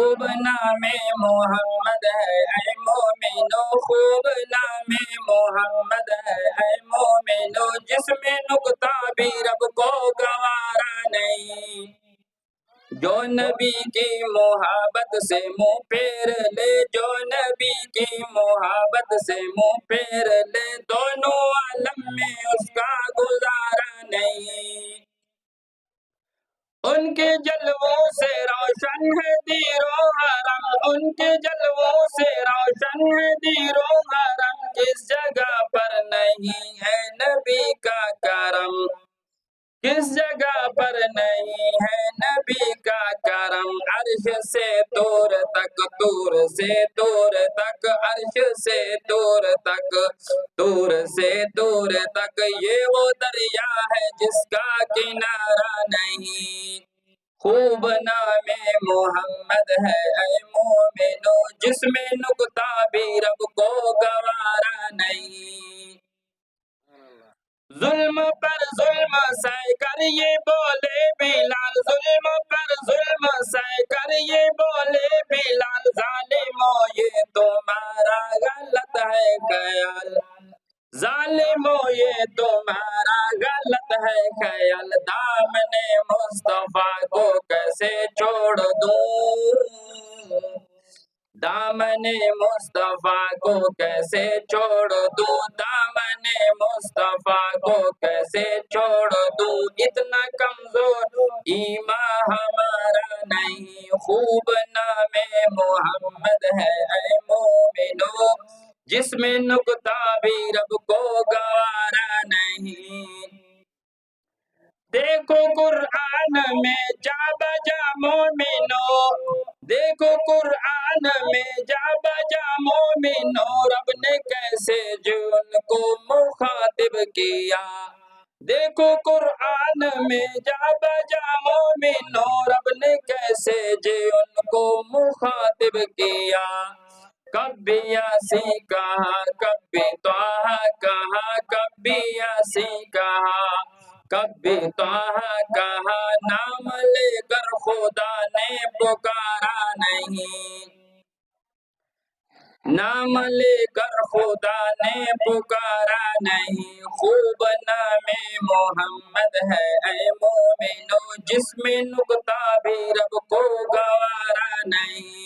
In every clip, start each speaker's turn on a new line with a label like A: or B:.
A: خوب نام محمد ہے اے مومنو، خوب نام محمد ہے اے مومنو، جس میں نکتہ بھی رب کو گوارا نہیں۔ جو نبی کی محبت سے منہ پھیر لے، جو نبی کی محبت سے منہ پھیر لے، دونوں عالم میں اس کا گزارا نہیں۔ ان کے جلووں سے روشن ہے دیر و حرم، ان کے جلووں سے روشن ہے دیر و حرم، کس جگہ پر نہیں ہے نبی کا کرم، کس جگہ پر نہیں ہے نبی کا کرم۔ عرش سے طور تک، طور سے طور تک، عرش سے طور تک، طور سے طور تک، یہ وہ دریا ہے جس کا کنارہ نہیں۔ خوب نام محمد ہے اے مومنو، جس میں نکتہ بھی رب کو گوارا نہیں۔ ظلم پر ظلم سہ کر یہ بولے بلال، ظلم پر ظلم سہ کر یہ بولے بلال، ظالموں یہ تمہارا غلط ہے خیال، ظالموں یہ تمہارا غلط ہے خیال، دامن مصطفیٰ کو کیسے چھوڑ دوں، دامن مصطفیٰ کو کیسے چھوڑ دوں، دامن مصطفیٰ کو کیسے چھوڑ دوں، اتنا کمزور ایمان ہمارا نہیں۔ خوب نام محمد ہے اے مومنو، جس میں نکتہ بھی رب کو گوارا نہیں۔ دیکھو قرآن میں جا بجا مومنو، دیکھو قرآن میں جا بجا مومنو، رب نے کیسے جو ان کو مخاطب کیا، دیکھو قرآن میں جا بجا مومنو، رب نے کیسے جو ان کو مخاطب کیا۔ کبھی یاسین کہا، کبھی طٰہٰ کہا، کبھی یاسین کہا، کبھی طٰہٰ کہا، نام لے کر خدا نے پکارا نہیں، نام لے کر خدا نے پکارا نہیں۔ خوب نام محمد ہے اے مومنو، جس میں نکتہ بھی رب کو گوارا نہیں۔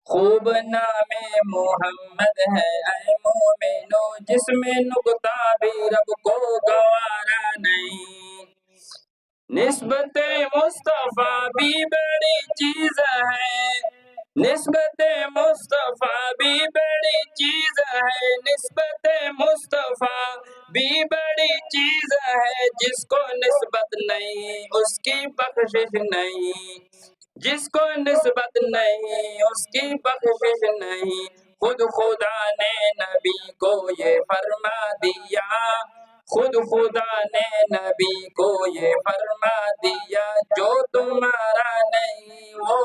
A: خوب نام محمد ہے اے مومنو، جس میں نکتہ بھی رب کو گوارا نہیں۔ نسبت مصطفیٰ بھی بڑی چیز ہے، نسبت مصطفیٰ بھی بڑی چیز ہے، نسبت مصطفیٰ بھی بڑی چیز ہے، جس کو نسبت نہیں اس کی بخشش نہیں، جس کو نسبت نہیں اس کی بخشش نہیں۔ خود خدا نے نبی کو یہ فرما دیا، خود خدا نے نبی کو یہ فرما دیا، جو تمہارا نہیں وہ